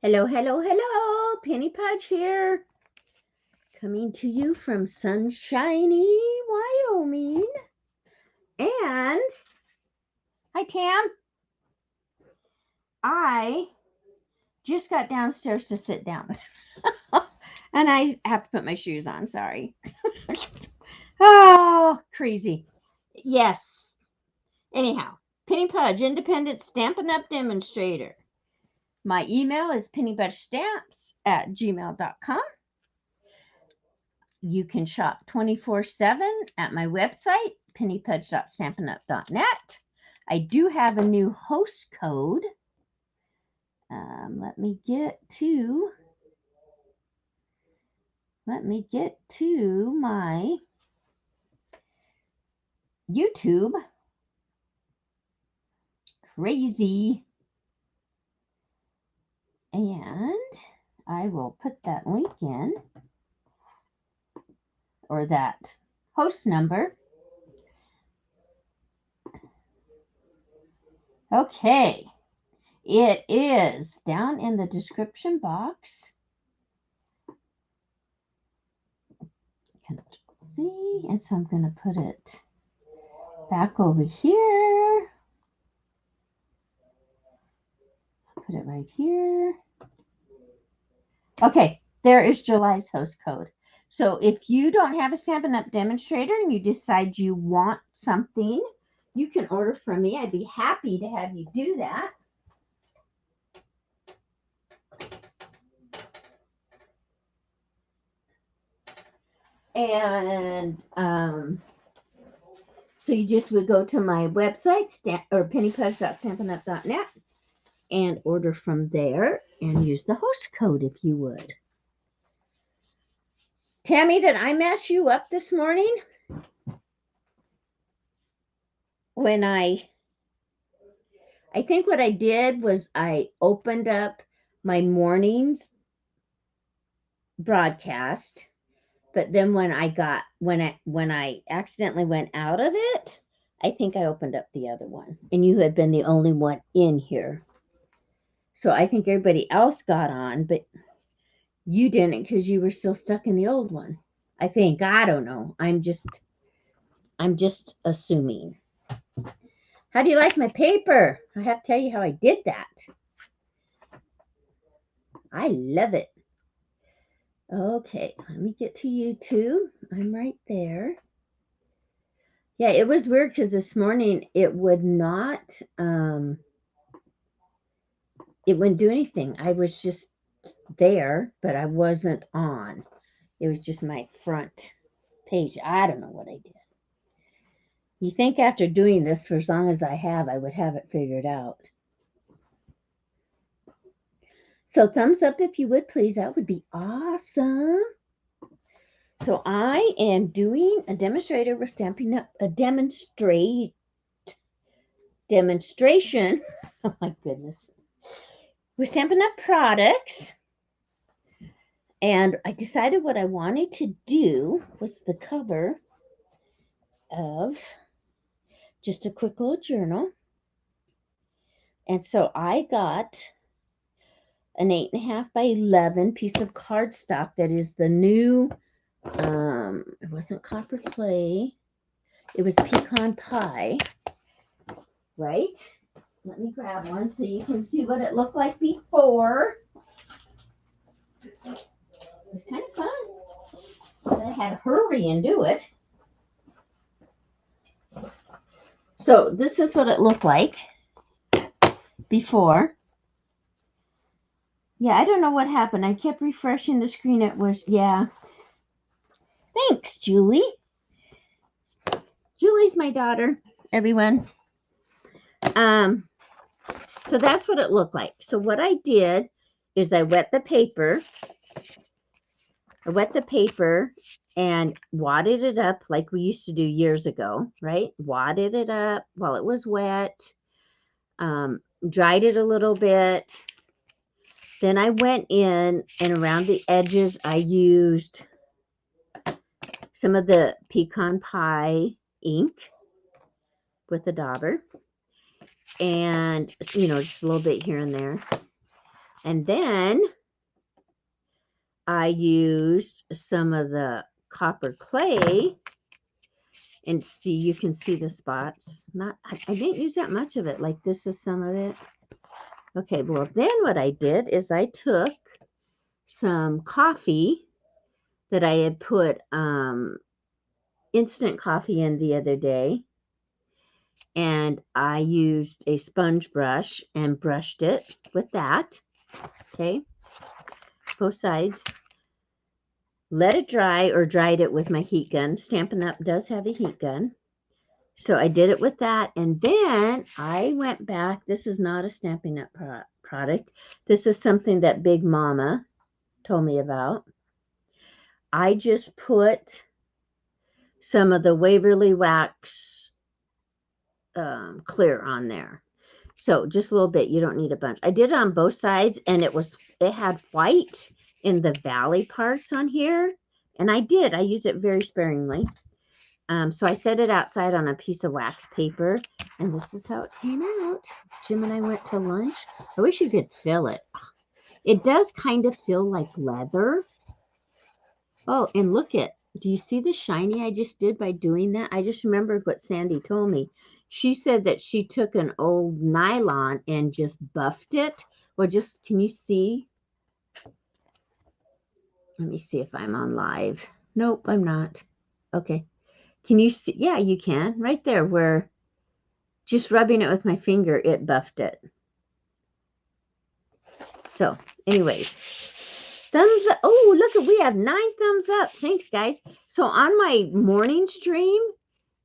Hello, hello, hello. Penny Pudge here. Coming to you from sunshiny Wyoming. And, hi Tam. I just got downstairs to sit down. And I have to put my shoes on, sorry. Oh, crazy. Yes. Anyhow, Penny Pudge, independent Stampin' Up! Demonstrator. My email is pennypudgestamps@gmail.com. You can shop 24/7 at my website, pennypudge.stampinup.net. I do have a new host code. Let me get to my YouTube. Crazy. And I will put that link in, or that host number. Okay. It is down in the description box. See, and so I'm going to put it back over here. Put it right here. Okay, there is July's host code. So if you don't have a Stampin' Up! Demonstrator and you decide you want something, you can order from me. I'd be happy to have you do that. And so you just would go to my website, pennypudge.stampinup.net, and order from there and use the host code if you would. Tammy, did I mess you up this morning? When I think what I did was I opened up my morning's broadcast, but then when I accidentally went out of it, I think I opened up the other one, and you had been the only one in here. So I think everybody else got on, but you didn't because you were still stuck in the old one. I think. I don't know. I'm just assuming. How do you like my paper? I have to tell you how I did that. I love it. Okay, let me get to you too. I'm right there. Yeah, it was weird because this morning it would not, it wouldn't do anything. I was just there, but I wasn't on. It was just my front page. I don't know what I did. You think after doing this for as long as I have, I would have it figured out. So thumbs up if you would, please. That would be awesome. So I am doing a demonstrator with Stampin' Up! A demonstration. Oh my goodness. With Stampin' Up! Products. And I decided what I wanted to do was the cover of just a quick little journal. And so I got an 8.5 by 11 piece of cardstock that is the new, it wasn't copper clay, it was pecan pie, right? Let me grab one so you can see what it looked like before. It was kind of fun, but I had to hurry and do it. So this is what it looked like before. Yeah, I don't know what happened. I kept refreshing the screen. It was, yeah. Thanks, Julie. Julie's my daughter, everyone. So that's what it looked like. So what I did is I wet the paper. And wadded it up like we used to do years ago, right? Wadded it up while it was wet. Dried it a little bit. Then I went in and around the edges, I used some of the pecan pie ink with the dauber. And, you know, just a little bit here and there. And then I used some of the copper clay, and see, you can see the spots. I didn't use that much of it. Like this is some of it. Okay, well then what I did is I took some coffee that I had put instant coffee in the other day, and I used a sponge brush and brushed it with that. Okay, both sides. Let it dry, or dried it with my heat gun. Stampin' Up! Does have a heat gun. So I did it with that, and then I went back. This is not a Stampin' Up! Product. This is something that Big Mama told me about. I just put some of the Waverly Wax clear on there. So just a little bit. You don't need a bunch. I did it on both sides, and it had white in the valley parts on here, and I used it very sparingly. So I set it outside on a piece of wax paper, and this is how it came out. Jim and I went to lunch. I wish you could feel it. It does kind of feel like leather. Oh, and look at, do you see the shiny I just did by doing that? I just remembered what Sandy told me. She said that she took an old nylon and just buffed it. Well, can you see? Let me see if I'm on live. Nope, I'm not. Okay. Can you see? Yeah, you can. Right there where just rubbing it with my finger, it buffed it. So, anyways, thumbs up. Oh, look, we have 9 thumbs up. Thanks, guys. So, on my morning stream,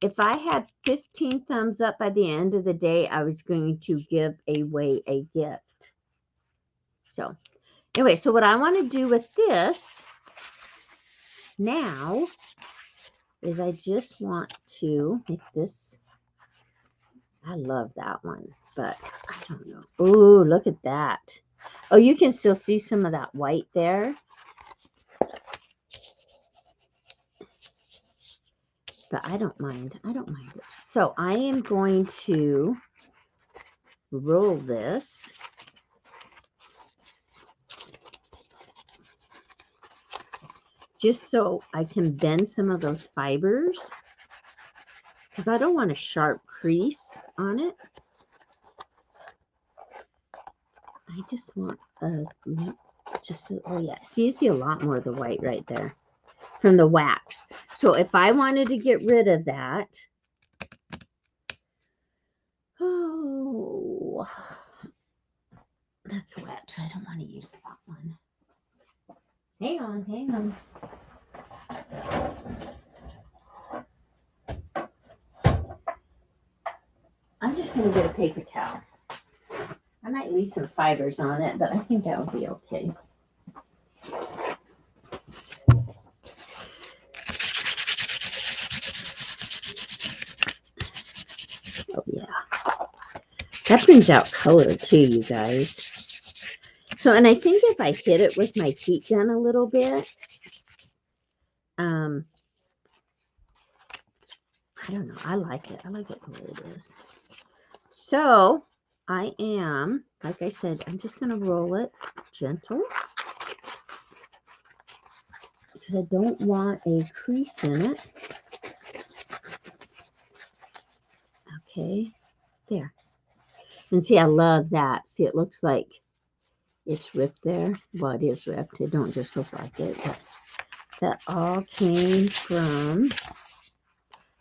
if I had 15 thumbs up by the end of the day, I was going to give away a gift. So, anyway, so what I want to do with this now is I just want to make this. I love that one, but I don't know. Oh, look at that. Oh, you can still see some of that white there. But I don't mind. I don't mind it. So I am going to roll this. Just so I can bend some of those fibers, because I don't want a sharp crease on it. I just want oh yeah, see, you see a lot more of the white right there from the wax. So if I wanted to get rid of that, oh, that's wet. I don't want to use that one. Hang on, hang on. I'm just going to get a paper towel. I might leave some fibers on it, but I think that will be okay. Oh, yeah. That brings out color too, you guys. So, and I think if I hit it with my heat gun a little bit, I don't know. I like it. I like it the way it is. So, I am, like I said, I'm just going to roll it gentle, because I don't want a crease in it. Okay, there. And see, I love that. See, it looks like it's ripped there. Well, it is ripped. It don't just look like it, but that all came from,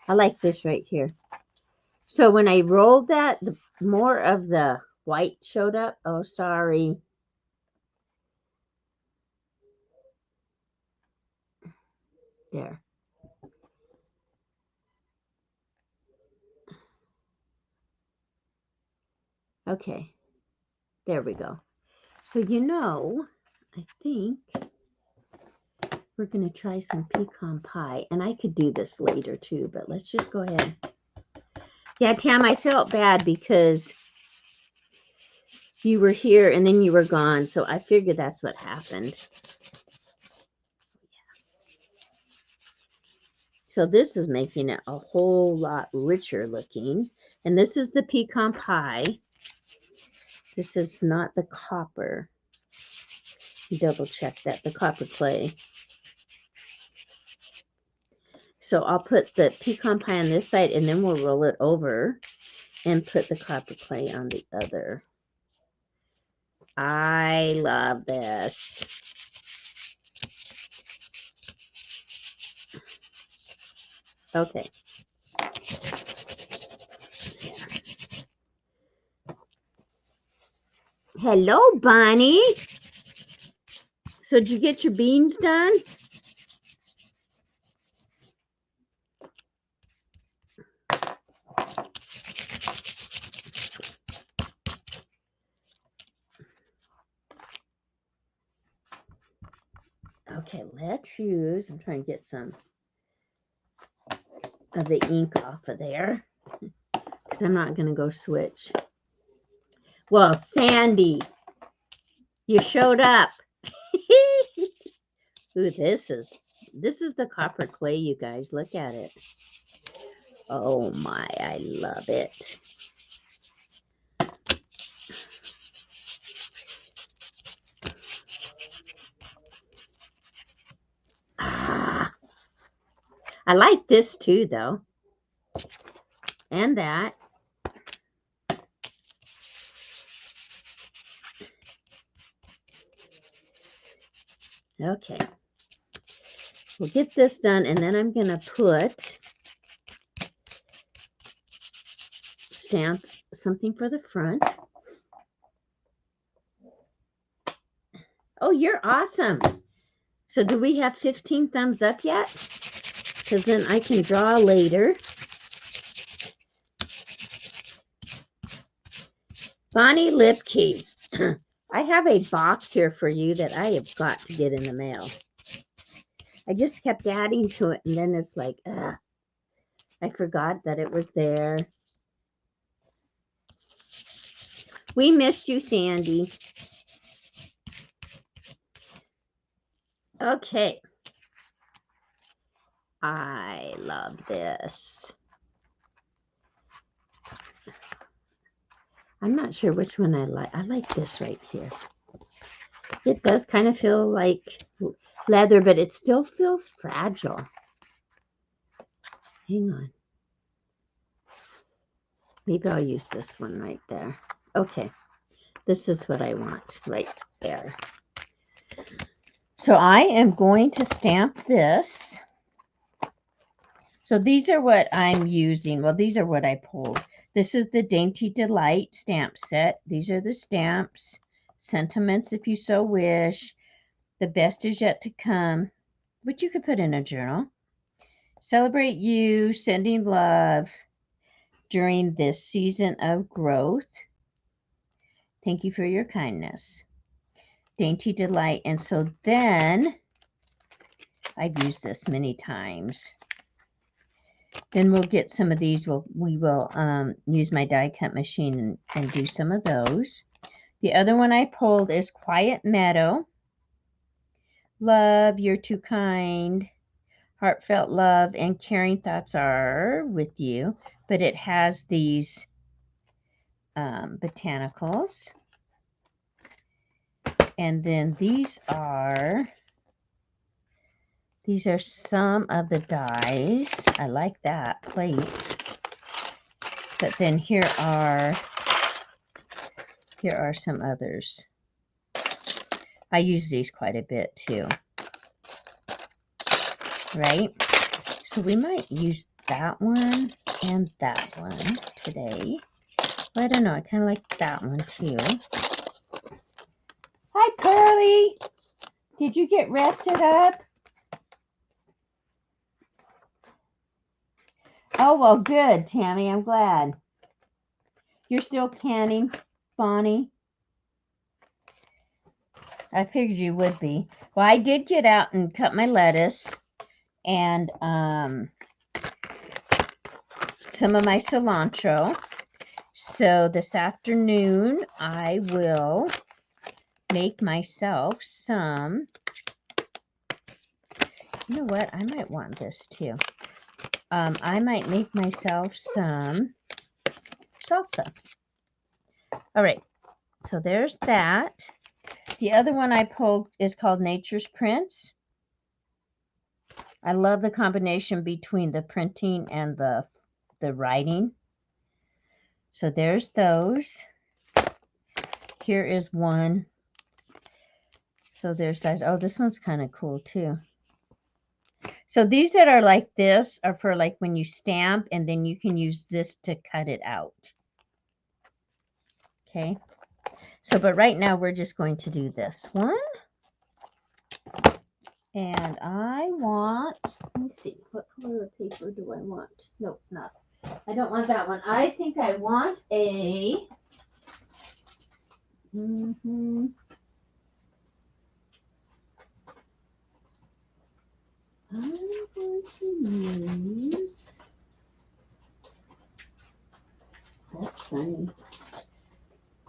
I like this right here. So when I rolled that, more of the white showed up. Oh, sorry. There. Okay. There we go. So, I think we're going to try some pecan pie. And I could do this later too, but let's just go ahead. Yeah, Tam, I felt bad because you were here and then you were gone. So I figured that's what happened. So this is making it a whole lot richer looking. And this is the pecan pie. This is not the copper. Double check that, the copper clay. So I'll put the pecan pie on this side, and then we'll roll it over and put the copper clay on the other. I love this. Okay. Hello, Bonnie. So did you get your beans done? Okay, let's use, I'm trying to get some of the ink off of there because I'm not going to go switch. Well, Sandy, you showed up. Ooh, this is the copper clay, you guys. Look at it. Oh my, I love it. Ah, I like this too, though. And that. Okay. We'll get this done, and then I'm going to put stamp something for the front. Oh, you're awesome. So do we have 15 thumbs up yet? Because then I can draw later. Bonnie Lipke. I have a box here for you that I have got to get in the mail. I just kept adding to it, and then it's like, I forgot that it was there. We missed you, Sandy. Okay. I love this. I'm not sure which one I like. I like this right here. It does kind of feel like leather, but it still feels fragile. Hang on. Maybe I'll use this one right there. Okay. This is what I want right there. So I am going to stamp this. So these are what I'm using. Well, these are what I pulled. This is the Dainty Delight stamp set. These are the stamps. Sentiments, if you so wish. The best is yet to come, which you could put in a journal. Celebrate you, sending love during this season of growth. Thank you for your kindness. Dainty Delight. And so then, I've used this many times. Then we'll get some of these. We will use my die cut machine and do some of those. The other one I pulled is Quiet Meadow. Love, you're too kind. Heartfelt love and caring thoughts are with you. But it has these botanicals. And then these are some of the dies. I like that plate. But then here are some others. I use these quite a bit too. Right? So we might use that one and that one today. Well, I don't know. I kind of like that one too. Hi, Pearly. Did you get rested up? Oh, well, good, Tammy. I'm glad. You're still canning, Bonnie? I figured you would be. Well, I did get out and cut my lettuce and some of my cilantro. So this afternoon, I will make myself some. You know what? I might want this too. I might make myself some salsa. All right. So there's that. The other one I pulled is called Nature's Prints. I love the combination between the printing and the writing. So there's those. Here is one. So there's dies. Oh, this one's kind of cool too. So these that are like this are for like when you stamp, and then you can use this to cut it out. Okay. So, but right now we're just going to do this one. And I want, let me see, what color of paper do I want? Nope, not. I don't want that one. I think I want a, I'm going to use, that's funny.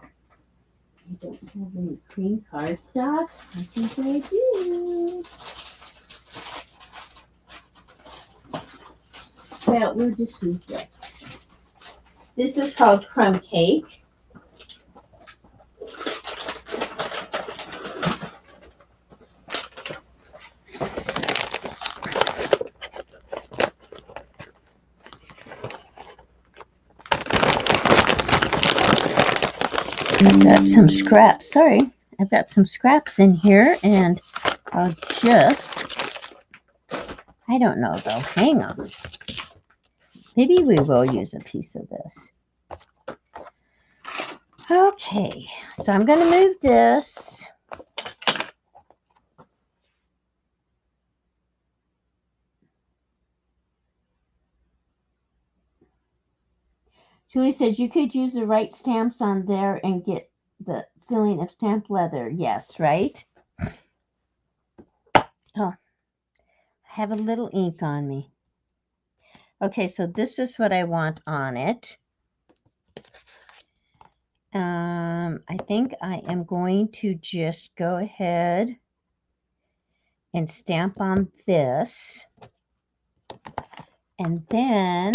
I don't have any cream cardstock. I think I do. Well, we'll just use this. This is called Crumb Cake. I've got some scraps. Sorry, I've got some scraps in here, and I'll just, I don't know though. Hang on. Maybe we will use a piece of this. Okay, so I'm going to move this. Julie says you could use the right stamps on there and get the feeling of stamped leather. Yes, right? Oh, I have a little ink on me. Okay, so this is what I want on it. I think I am going to just go ahead and stamp on this. And then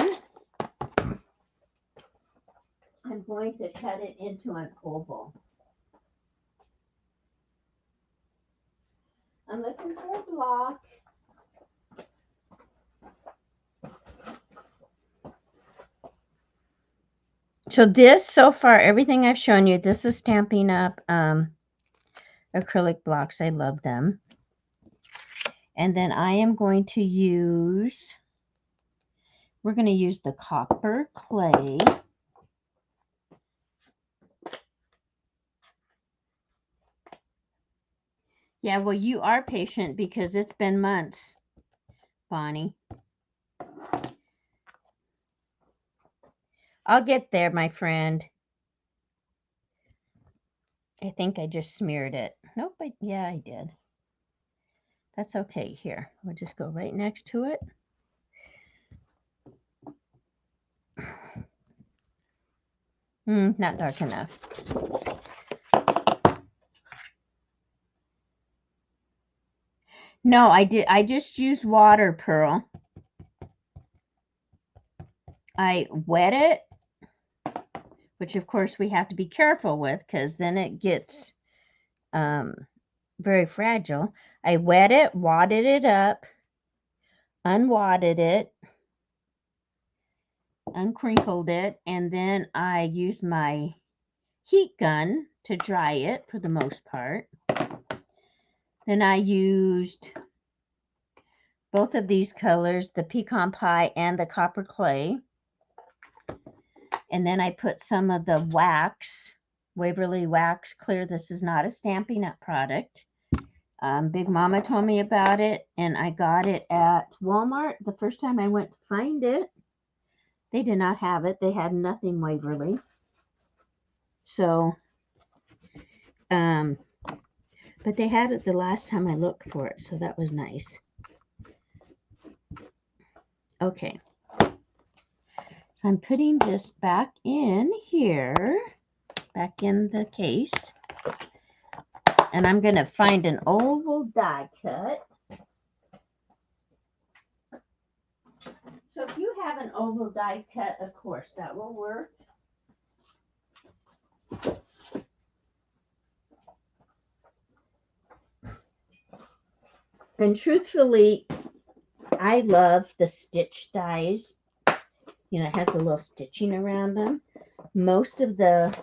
I'm going to cut it into an oval. I'm looking for a block. So this, so far, everything I've shown you, this is Stampin' Up! Acrylic blocks. I love them. And then I am going to use, we're going to use the copper clay. Yeah, well, you are patient because it's been months, Bonnie. I'll get there, my friend. I think I just smeared it. Nope, yeah, I did. That's okay. Here, we'll just go right next to it. Not dark enough. No, I just used water, Pearl. I wet it, which of course we have to be careful with because then it gets very fragile. I wet it, wadded it up, unwadded it, uncrinkled it, and then I used my heat gun to dry it for the most part. Then I used both of these colors, the pecan pie and the copper clay. And then I put some of the wax, Waverly Wax Clear. This is not a Stampin' Up! Product. Big Mama told me about it, and I got it at Walmart. The first time I went to find it, they did not have it. They had nothing Waverly. So, but they had it the last time I looked for it, so that was nice. Okay. So I'm putting this back in here, back in the case. And I'm going to find an oval die cut. So if you have an oval die cut, of course, that will work. And truthfully, I love the stitch dies. You know, it has the little stitching around them. Most of the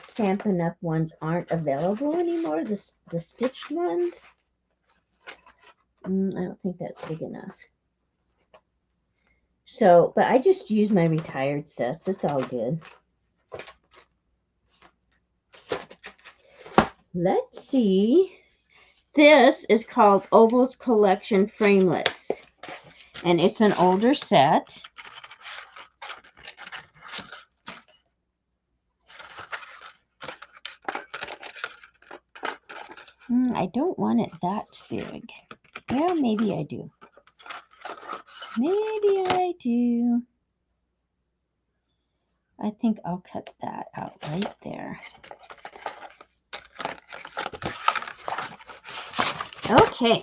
Stampin' Up! Ones aren't available anymore, the stitched ones. I don't think that's big enough. So, but I just use my retired sets. It's all good. Let's see. This is called Oval's Collection Framelets. And it's an older set. I don't want it that big. Well, maybe I do. Maybe I do. I think I'll cut that out right there. Okay.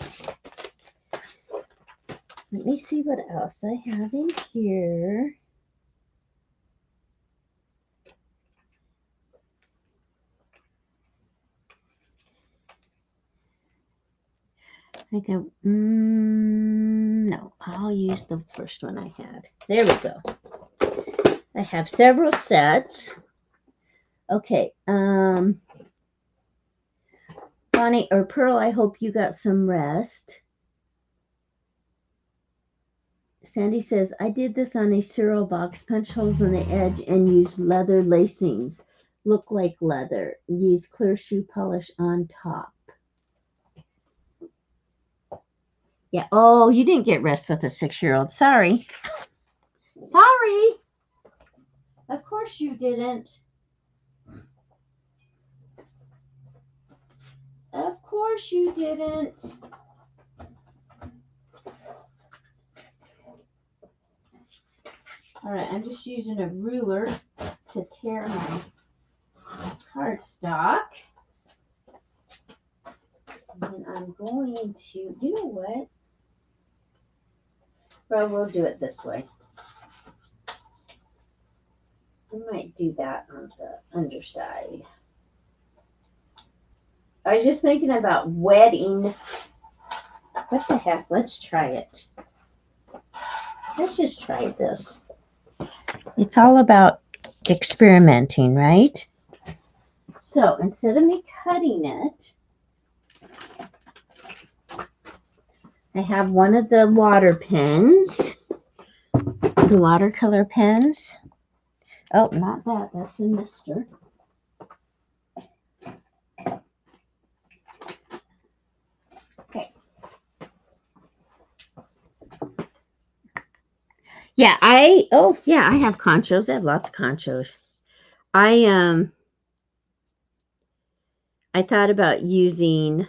Let me see what else I have in here. I go, no, I'll use the first one I had. There we go. I have several sets. Okay, Bonnie or Pearl, I hope you got some rest. Sandy says, I did this on a cereal box, punch holes in the edge and use leather lacings. Look like leather. Use clear shoe polish on top. Yeah. Oh, you didn't get rest with a 6-year-old. Sorry. Sorry. Of course you didn't. Of course you didn't. All right, I'm just using a ruler to tear my cardstock. And I'm going to, you know what? Well, we'll do it this way. I might do that on the underside. I was just thinking about wetting. What the heck? Let's try it. Let's just try this. It's all about experimenting, right? So instead of me cutting it, I have one of the water pens, the watercolor pens. Oh, not that. That's a mister. Okay. Yeah, I have conchos. I have lots of conchos. I thought about using,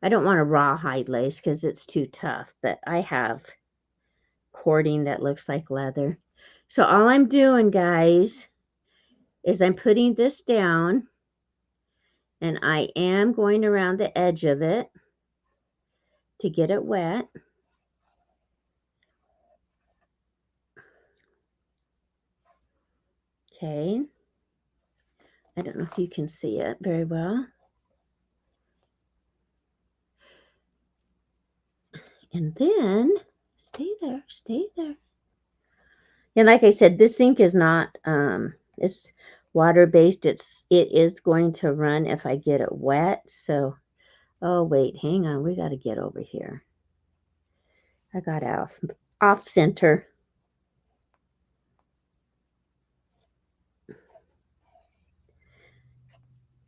I don't want a rawhide lace because it's too tough, but I have cording that looks like leather. So all I'm doing, guys, is I'm putting this down and I am going around the edge of it to get it wet. Okay. I don't know if you can see it very well. And then, stay there, stay there. And like I said, this ink is not, it's water-based. It is going to run if I get it wet. So, oh, wait, hang on. We got to get over here. I got off center.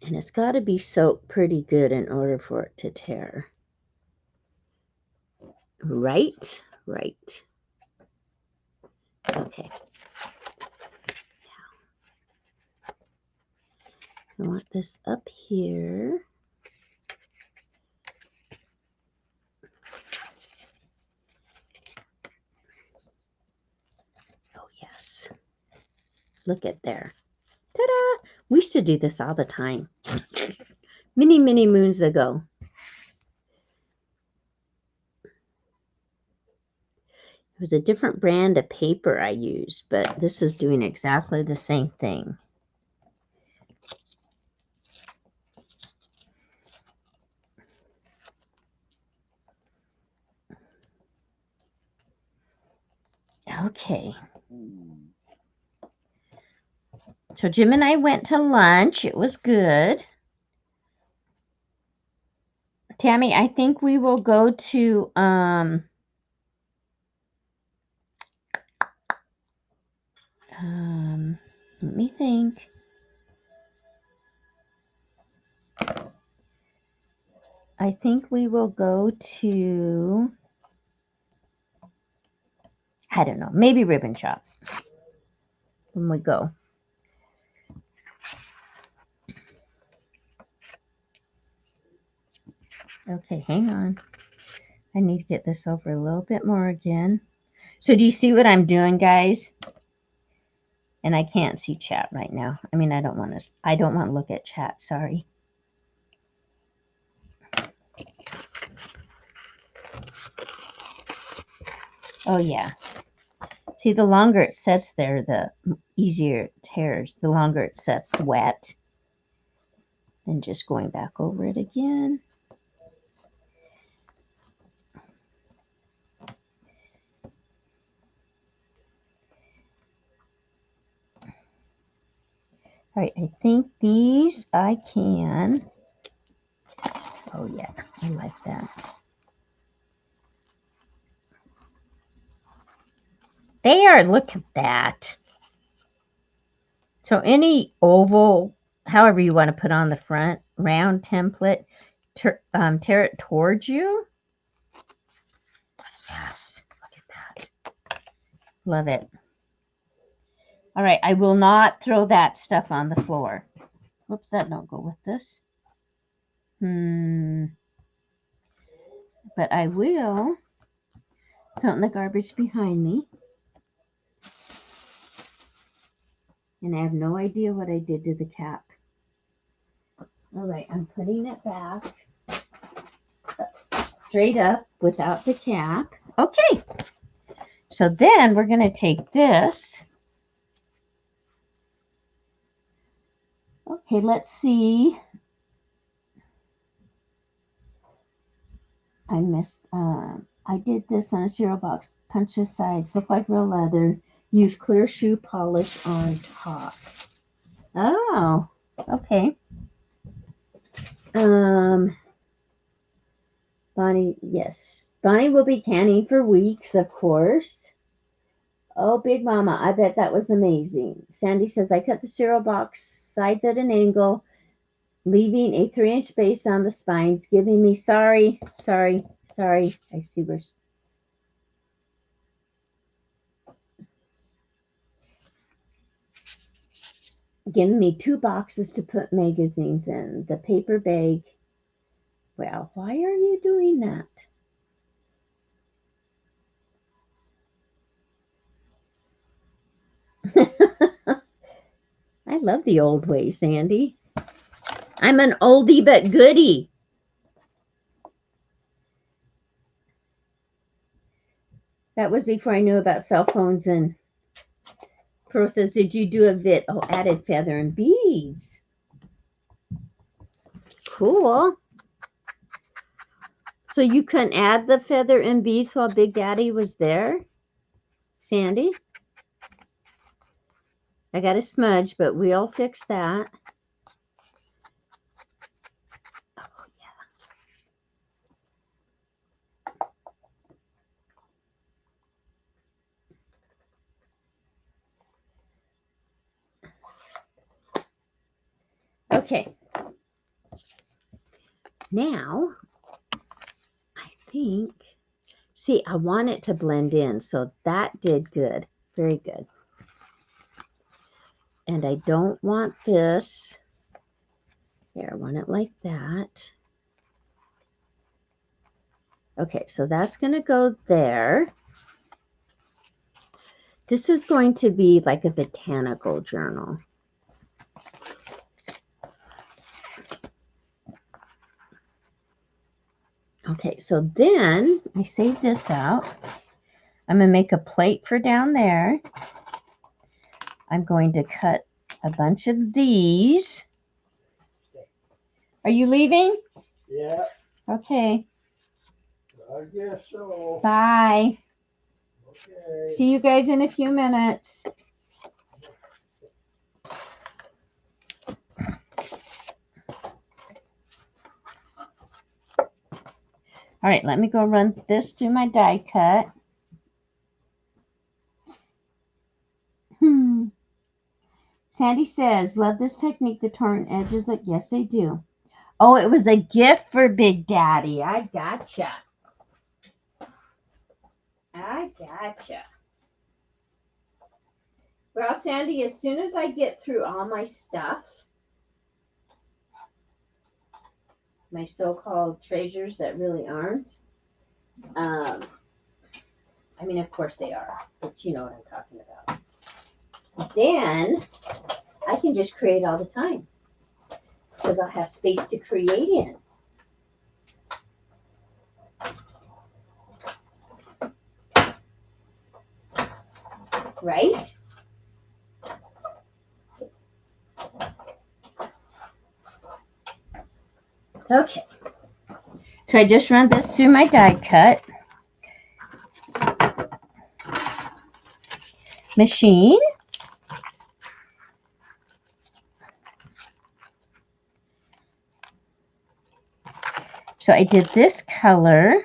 And it's got to be soaked pretty good in order for it to tear. Right, right. Okay. Now, I want this up here. Oh, yes. Look at there. Ta-da! We used to do this all the time. Many, many moons ago. It was a different brand of paper I used, but this is doing exactly the same thing. Okay. So Jim and I went to lunch. It was good. Tammy, I think we will go to let me think. I think we will go to, I don't know, maybe Ribbon Shop when we go. Okay, hang on. I need to get this over a little bit more again. So do you see what I'm doing, guys? And I can't see chat right now. I mean, I don't want to look at chat, sorry. Oh yeah. See, the longer it sets there, the easier it tears. The longer it sets wet. And just going back over it again. All right, I think these I can. Oh yeah, I like that. There, look at that. So any oval, however you want to put on the front, round template, tear it towards you. Yes, look at that. Love it. All right, I will not throw that stuff on the floor. Whoops, that don't go with this. But I will throw it in the garbage behind me. And I have no idea what I did to the cap. All right, I'm putting it back straight up without the cap. Okay, so then we're going to take this. Okay, let's see. I did this on a cereal box. Punch the sides, look like real leather. Use clear shoe polish on top. Oh, okay. Bonnie, yes. Bonnie will be canning for weeks, of course. Oh, Big Mama, I bet that was amazing. Sandy says, I cut the cereal box sides at an angle, leaving a 3-inch space on the spines, giving me sorry. I see where. Giving me 2 boxes to put magazines in. The paper bag. Well, why are you doing that? I love the old way, Sandy. I'm an oldie but goodie. That was before I knew about cell phones. And Pearl says, did you do a vid? Oh, added feather and beads. Cool. So you couldn't add the feather and beads while Big Daddy was there? Sandy? I got a smudge, but we'll fix that. Oh, yeah. Okay. Now, I think, see, I want it to blend in, so that did good. Very good. And I don't want this. There, I want it like that. Okay, so that's going to go there. This is going to be like a botanical journal. Okay, so then I save this out. I'm going to make a plate for down there. I'm going to cut a bunch of these. Are you leaving? Yeah. Okay. I guess so. Bye. See you guys in a few minutes. All right, let me go run this through my die cut. Sandy says, love this technique, the torn edges. Like, yes, they do. Oh, it was a gift for Big Daddy. I gotcha. I gotcha. Well, Sandy, as soon as I get through all my stuff, my so-called treasures that really aren't, I mean, of course they are, but you know what I'm talking about. Then I can just create all the time because I'll have space to create in. Right? Okay. So I just run this through my die cut machine. So I did this color,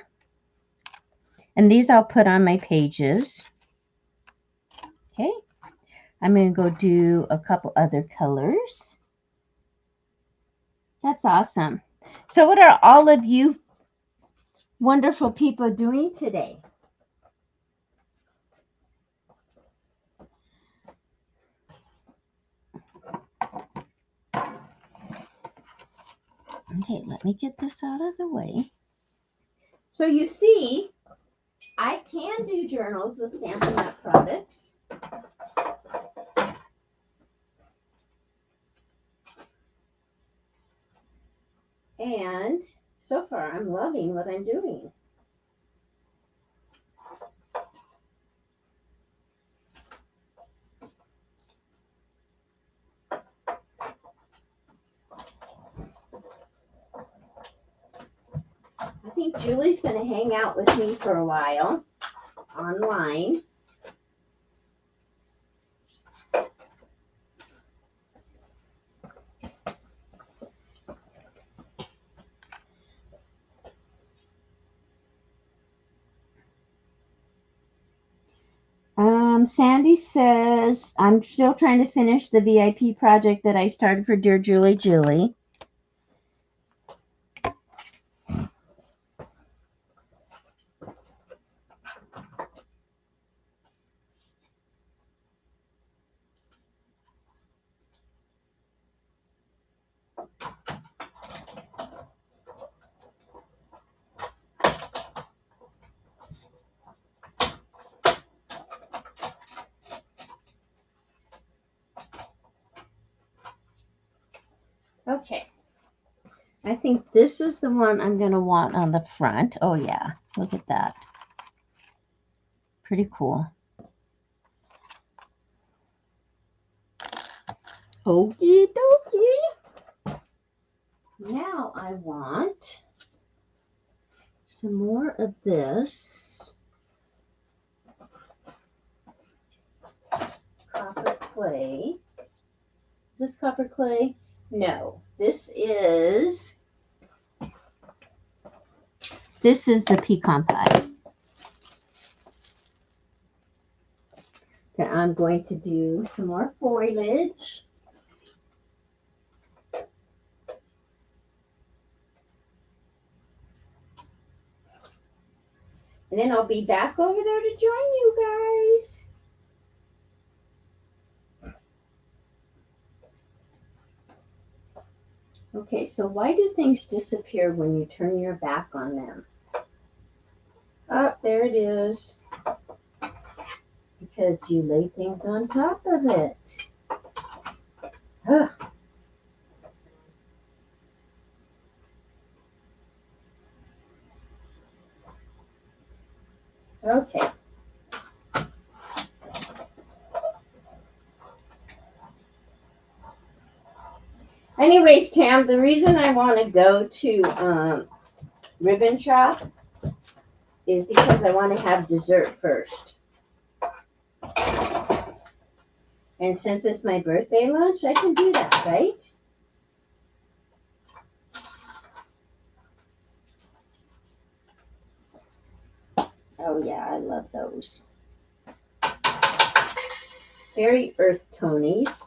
and these I'll put on my pages. Okay. I'm going to go do a couple other colors. That's awesome. So what are all of you wonderful people doing today? Okay, let me get this out of the way. So you see, I can do journals with Stampin' Up! Products. And so far, I'm loving what I'm doing. I think Julie's going to hang out with me for a while online. Sandy says, I'm still trying to finish the VIP project that I started for Dear Julie Julie. Okay. I think this is the one I'm going to want on the front. Oh, yeah. Look at that. Pretty cool. Okie dokie. Now I want some more of this copper clay. Is this copper clay? No. This is the pecan pie. Then I'm going to do some more foliage. And then I'll be back over there to join you guys. Okay, so why do things disappear when you turn your back on them? Oh, there it is. Because you lay things on top of it. Ugh. Okay. Anyways, Tam, the reason I want to go to Ribbon Shop is because I want to have dessert first. And since it's my birthday lunch, I can do that, right? Oh yeah, I love those. Very earth tonies.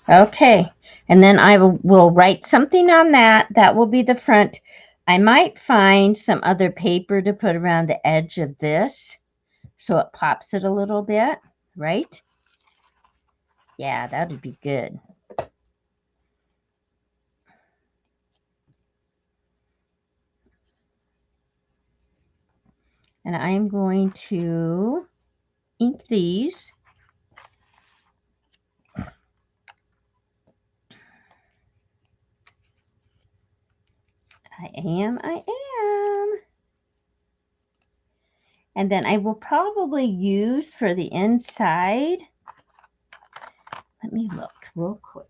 Okay, and then I will write something on that. That will be the front. I might find some other paper to put around the edge of this so it pops it a little bit, right? Yeah, that would be good. And I'm going to ink these. I am. And then I will probably use for the inside. Let me look real quick.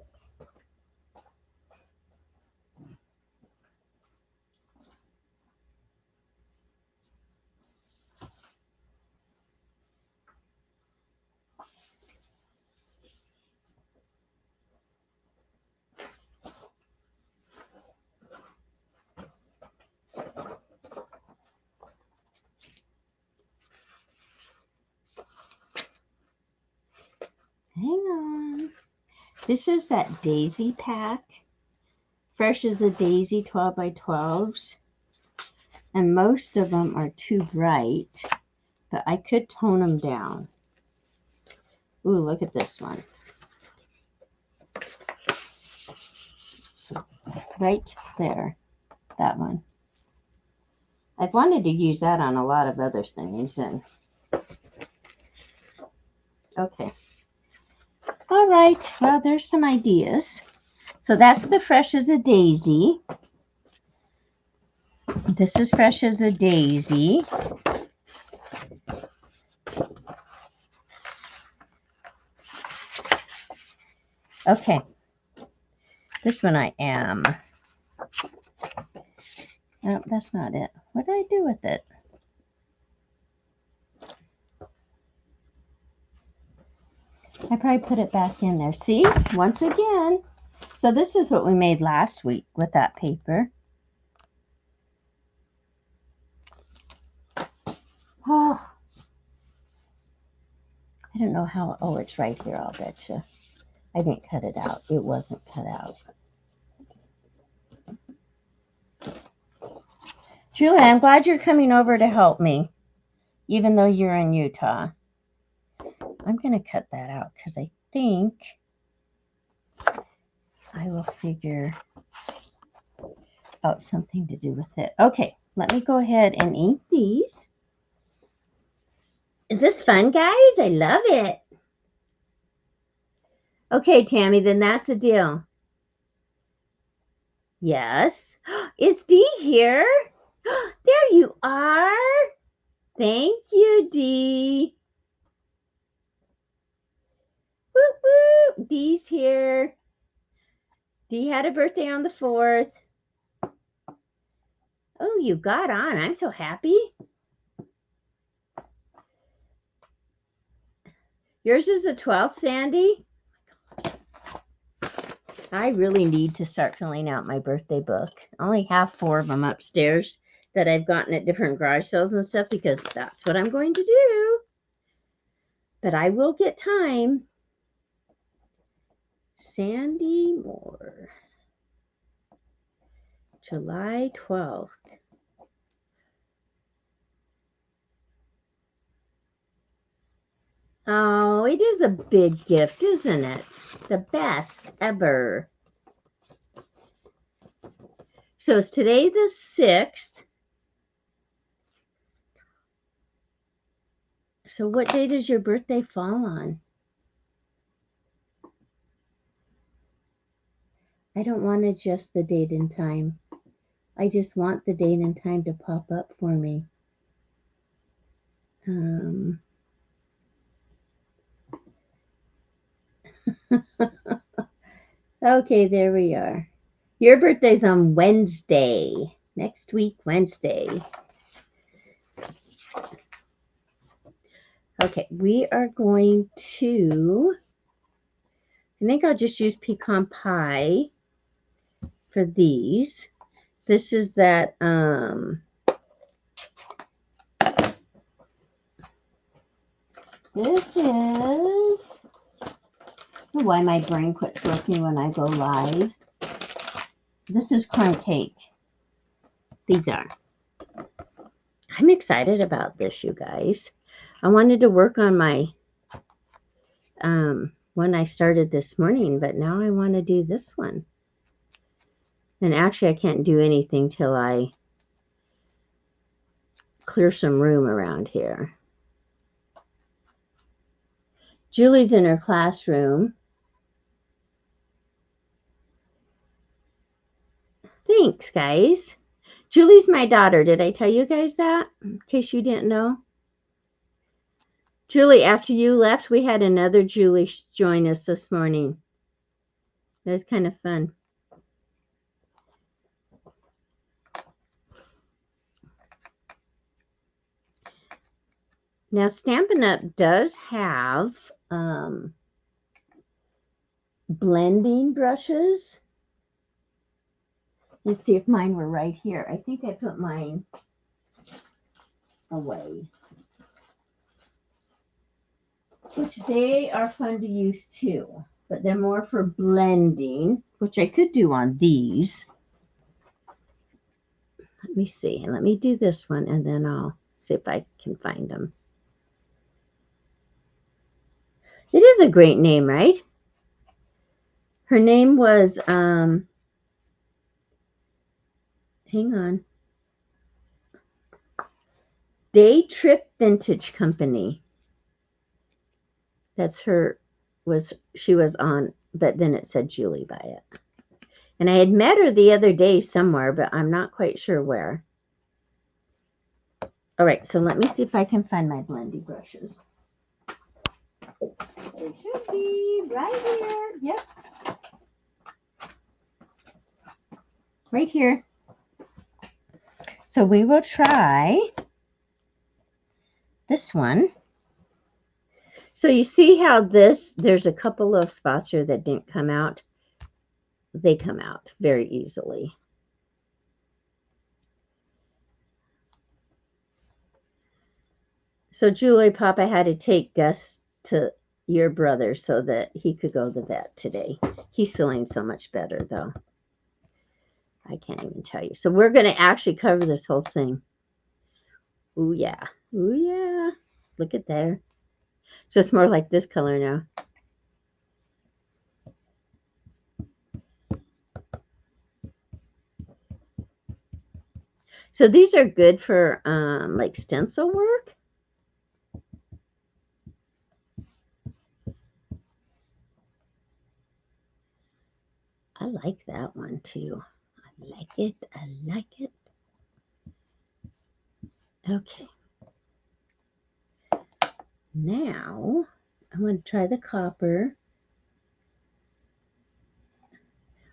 Hang on. This is that daisy pack. Fresh as a daisy 12 by 12s. And most of them are too bright, but I could tone them down. Ooh, look at this one. Right there. That one. I've wanted to use that on a lot of other things. And okay. All right. Well, there's some ideas. So that's the Fresh as a Daisy. This is Fresh as a Daisy. Okay. This one I am. No, that's not it. What did I do with it? I probably put it back in there. See? Once again. So this is what we made last week with that paper. Oh. I don't know how. Oh, it's right here, I'll bet you. I didn't cut it out. It wasn't cut out. Julie, I'm glad you're coming over to help me, even though you're in Utah. I'm going to cut that out because I think I will figure out something to do with it. Okay, let me go ahead and ink these. Is this fun, guys? I love it. Okay, Tammy, then that's a deal. Yes. Is Dee here? There you are. Thank you, Dee. Whoop, whoop. Dee's here. Dee had a birthday on the 4th. Oh, you got on. I'm so happy. Yours is the 12th, Sandy? I really need to start filling out my birthday book. I only have 4 of them upstairs that I've gotten at different garage sales and stuff because that's what I'm going to do. But I will get time. Sandy Moore. July 12th. Oh, it is a big gift, isn't it? The best ever. So it's today the 6th. So what day does your birthday fall on? I don't want to just the date and time. I just want the date and time to pop up for me. Okay, there we are. Your birthday's on Wednesday. Next week, Wednesday. Okay, we are going to, I think I'll just use pecan pie for these. This is that, this is, why my brain quits working when I go live. This is crumb cake. These are. I'm excited about this, you guys. I wanted to work on my one I started this morning, but now I want to do this one. And actually, I can't do anything till I clear some room around here. Julie's in her classroom. Thanks, guys. Julie's my daughter. Did I tell you guys that? In case you didn't know. Julie, after you left, we had another Julie join us this morning. It was kind of fun. Now, Stampin' Up! Does have blending brushes. Let's see if mine were right here. I think I put mine away. Which they are fun to use too, but they're more for blending, which I could do on these. Let me see. Let me do this one, and then I'll see if I can find them. It is a great name, right? Her name was, hang on. Day Trip Vintage Company. That's her, she was on, but then it said Julie by it. And I had met her the other day somewhere, but I'm not quite sure where. All right, so let me see if I can find my blending brushes. They should be right here. Yep. Right here. So we will try this one. So you see how there's a couple of spots here that didn't come out. They come out very easily. So Julie, Papa had to take Gus to your brother so that he could go to the vet today. He's feeling so much better, though. I can't even tell you. So we're going to actually cover this whole thing. Ooh, yeah. Ooh, yeah. Look at there. So it's more like this color now. So these are good for like stencil work. I like that one too. I like it. I like it. Okay. Now I'm going to try the copper.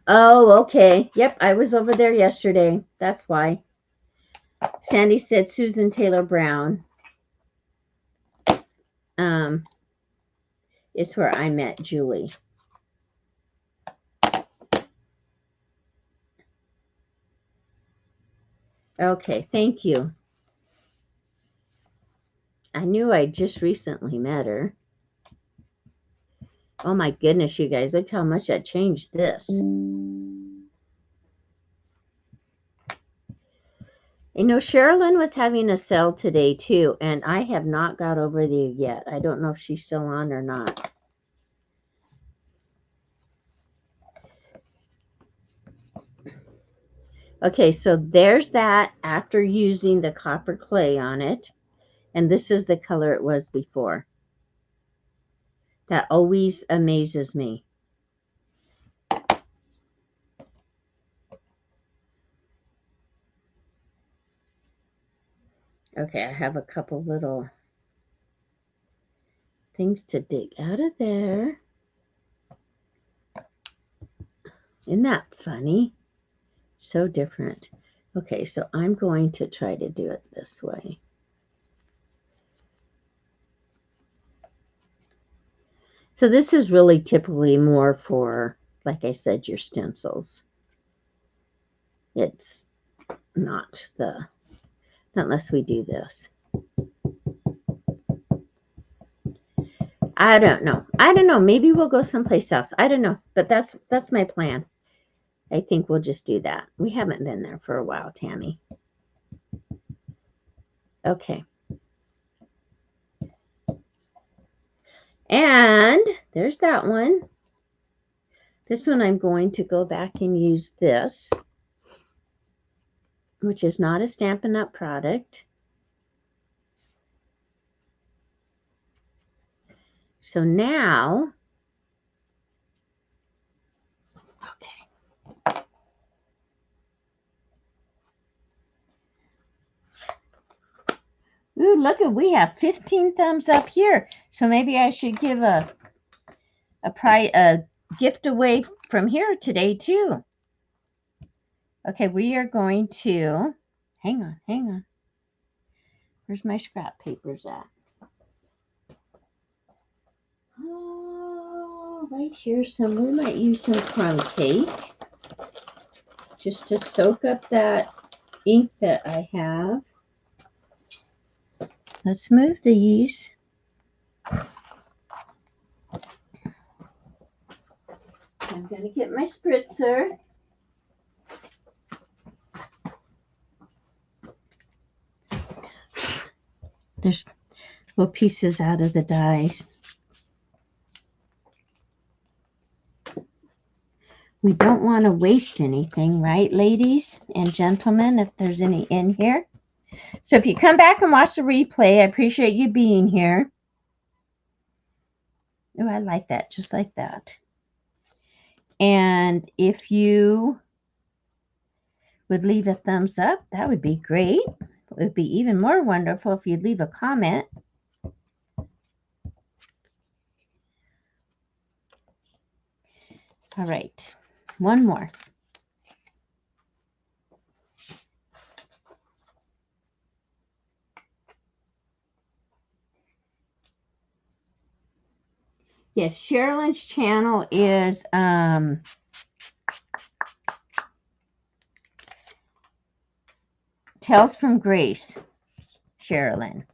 Oh, okay. Yep, I was over there yesterday. That's why. Sandy said Susan Taylor Brown is where I met Julie. Okay, thank you. I knew I just recently met her. Oh my goodness, you guys, look how much I changed this. You know, Sherilyn was having a sale today too, and I have not got over there yet. I don't know if she's still on or not. Okay, so there's that after using the copper clay on it. And this is the color it was before. That always amazes me. Okay, I have a couple little things to dig out of there. Isn't that funny? So different. Okay, so I'm going to try to do it this way. So this is really typically more for, like I said, your stencils. It's not unless we do this. I don't know. Maybe we'll go someplace else. I don't know. But that's my plan. I think we'll just do that. We haven't been there for a while, Tammy. Okay. And there's that one. This one I'm going to go back and use this, which is not a Stampin' Up! Product. So now, okay. Ooh, look at, we have 15 thumbs up here. So maybe I should give a gift away from here today too. Okay, we are going to, hang on. Where's my scrap papers at? Oh, right here. We might use some crumb cake just to soak up that ink that I have. Let's move these. I'm going to get my spritzer. There's little pieces out of the dies. We don't want to waste anything, right, ladies and gentlemen, if there's any in here. So if you come back and watch the replay, I appreciate you being here. Oh, I like that, just like that. And if you would leave a thumbs up, that would be great. It would be even more wonderful if you'd leave a comment. All right, one more. Yes, Sherilyn's channel is Tales from Grace, Sherilyn.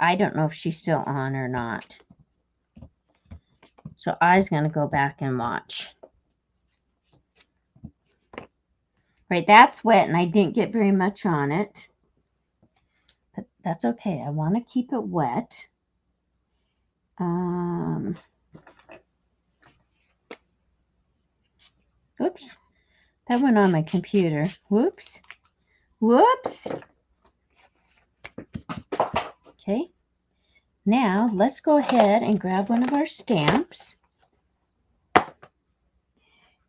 I don't know if she's still on or not. So I was going to go back and watch. Right, that's wet, and I didn't get very much on it. But that's okay. I want to keep it wet. Oops. That went on my computer. Whoops. Whoops. Okay. Now, let's go ahead and grab one of our stamps.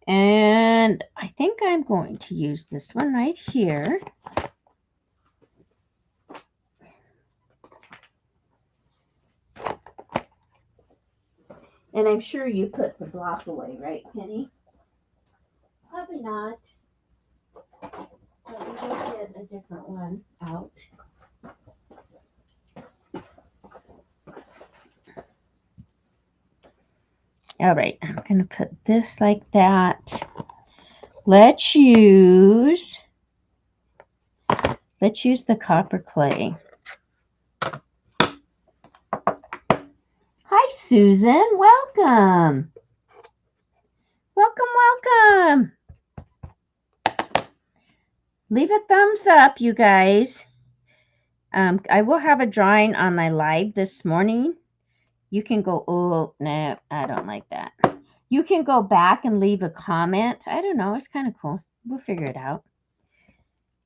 And I think I'm going to use this one right here. And I'm sure you put the block away, right, Penny? Probably not. But we will get a different one out. All right, I'm going to put this like that. Let's use the copper clay. Hi, Susan. Welcome. Welcome. Leave a thumbs up, you guys. I will have a drawing on my live this morning. You can go, oh, no, I don't like that. You can go back and leave a comment. I don't know. It's kind of cool. We'll figure it out.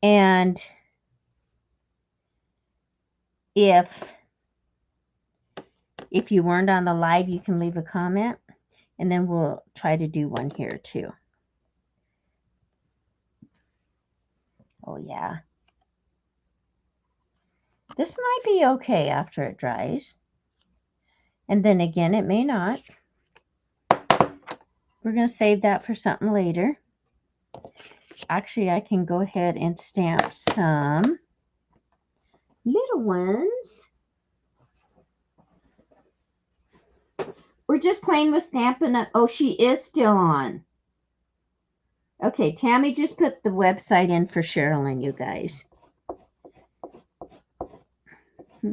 And if you weren't on the live, you can leave a comment. And then we'll try to do one here too. Oh, yeah. This might be okay after it dries. And then again, it may not. we're going to save that for something later. Actually, I can go ahead and stamp some little ones. We're just playing with stamping up. Oh, she is still on. Okay, Tammy just put the website in for Sherilyn, you guys.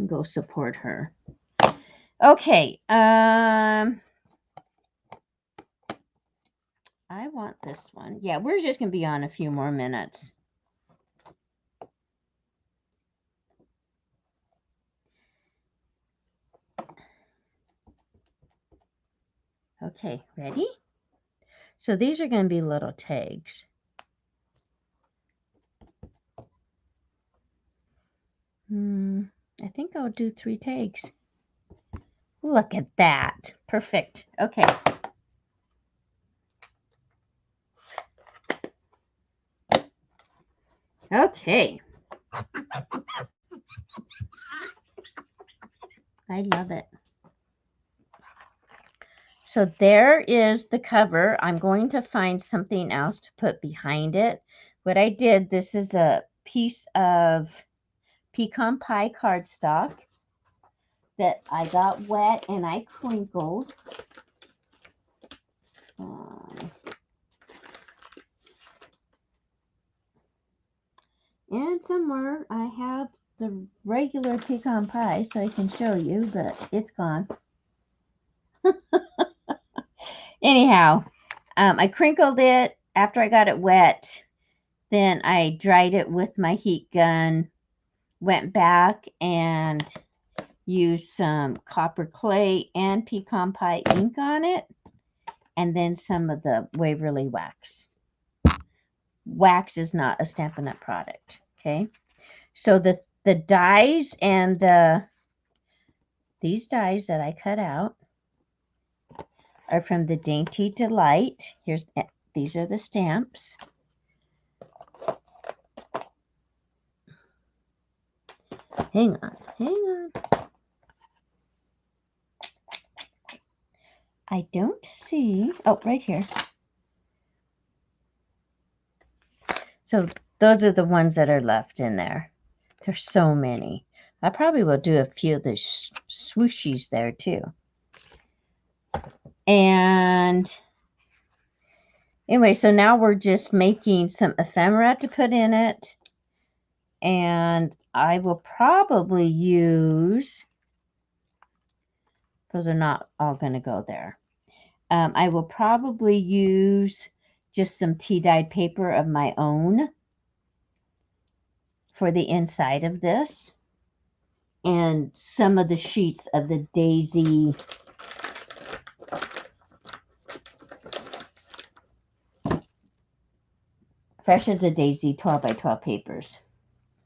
Go support her. Okay, I want this one. Yeah, we're just going to be on a few more minutes. Okay, ready? So these are going to be little tags. I think I'll do 3 tags. Look at that. Perfect. Okay. Okay. I love it. So there is the cover. I'm going to find something else to put behind it. What I did, this is a piece of pecan pie cardstock that I got wet and I crinkled. And somewhere I have the regular pecan pie so I can show you, but it's gone. Anyhow, I crinkled it after I got it wet. Then I dried it with my heat gun, went back and used some copper clay and pecan pie ink on it, and then some of the Waverly wax. Wax is not a Stampin' Up! Product, okay? So the dies and these dies that I cut out are from the Dainty Delight. These are the stamps. Hang on. I don't see, oh, right here. So those are the ones that are left in there. There's so many. I probably will do a few of the swooshies there too. And anyway, so now we're just making some ephemera to put in it. And I will probably use, those are not all going to go there. I will probably use just some tea-dyed paper of my own for the inside of this. And some of the sheets of the Daisy Fresh as a Daisy 12 by 12 papers.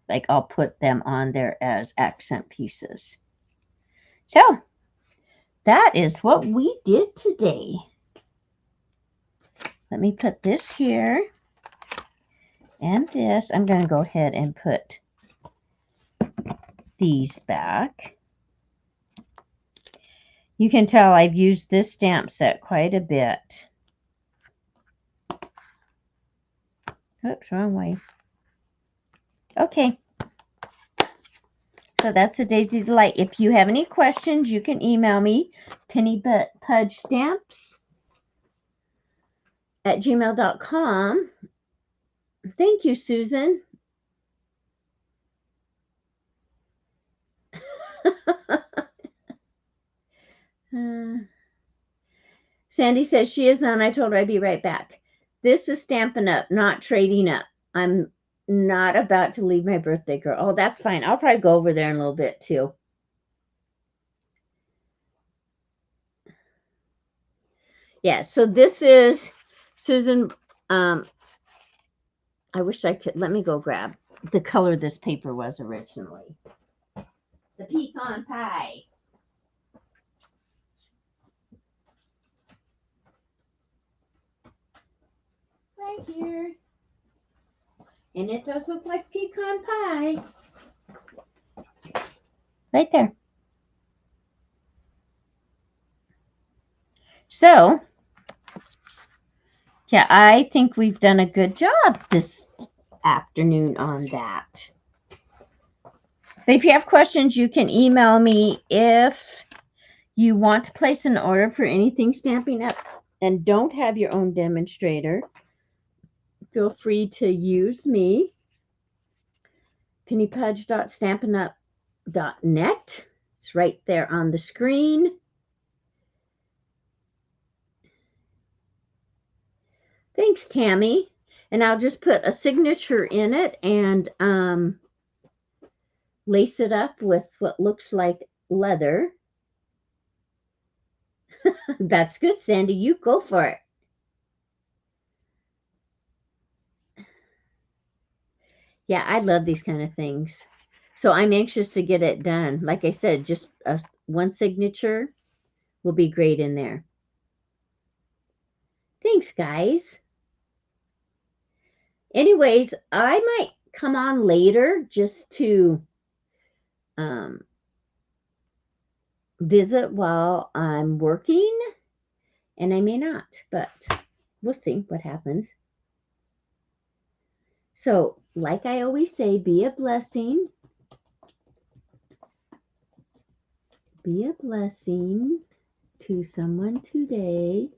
Like I'll put them on there as accent pieces. So that is what we did today. Let me put this here and this. I'm going to go ahead and put these back. You can tell I've used this stamp set quite a bit. Oops, wrong way. Okay. So that's a Daisy Delight. If you have any questions, you can email me, pennypudgestamps @gmail.com. Thank you, Susan. Sandy says she is on. I told her I'd be right back. This is Stampin' Up, not trading up. I'm not about to leave my birthday girl. Oh, that's fine. I'll probably go over there in a little bit too. Yeah, so this is Susan. I wish I could. Let me go grab the color this paper was originally. The pecan pie. Right here. And it does look like pecan pie. Right there. So, Yeah, I think we've done a good job this afternoon on that. But if you have questions, you can email me. If you want to place an order for anything Stampin' Up and don't have your own demonstrator, feel free to use me. pennypudgestamps.net. It's right there on the screen. Thanks, Tammy. And I'll just put a signature in it and lace it up with what looks like leather. That's good, Sandy. You go for it. Yeah, I love these kind of things. So I'm anxious to get it done. Like I said, just one signature will be great in there. Thanks, guys. Anyways, I might come on later just to visit while I'm working, and I may not, but we'll see what happens. So, like I always say, be a blessing. Be a blessing to someone today.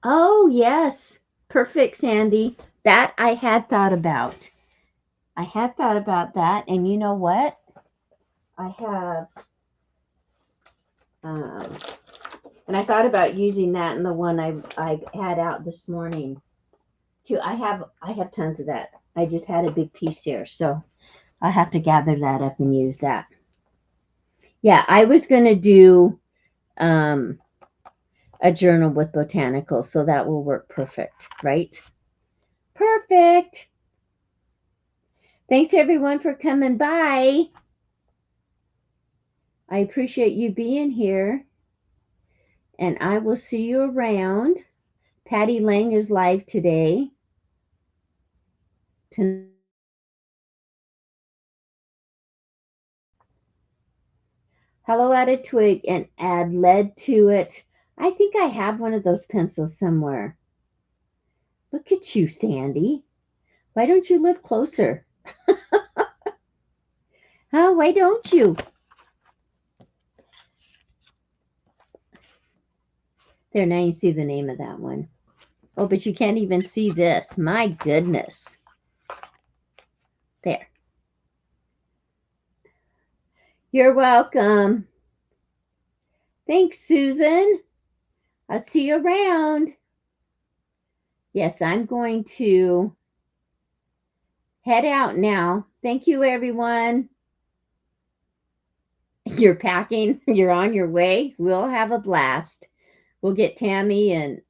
Oh, yes. Perfect, Sandy. That I had thought about. I had thought about that. And you know what? I have, and I thought about using that in the one I had out this morning too. I have tons of that. I just had a big piece here. So I have to gather that up and use that. Yeah, I was going to do a journal with botanicals, so that will work perfect, right? Perfect. Thanks everyone for coming by. I appreciate you being here, and I will see you around. Patty Lang is live today. Hollow out a twig and add lead to it. I think I have one of those pencils somewhere. Look at you, Sandy. Why don't you live closer? Huh? Why don't you? There, now you see the name of that one. Oh, but you can't even see this. My goodness. There. You're welcome. Thanks, Susan. I'll see you around. Yes, I'm going to head out now. Thank you, everyone. You're packing. You're on your way. We'll have a blast. We'll get Tammy and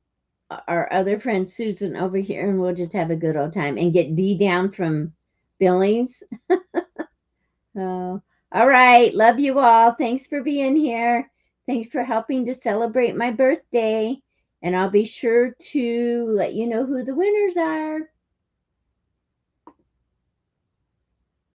our other friend Susan over here, and we'll just have a good old time and get Dee down from Billings. Oh, all right. Love you all. Thanks for being here. Thanks for helping to celebrate my birthday. And I'll be sure to let you know who the winners are.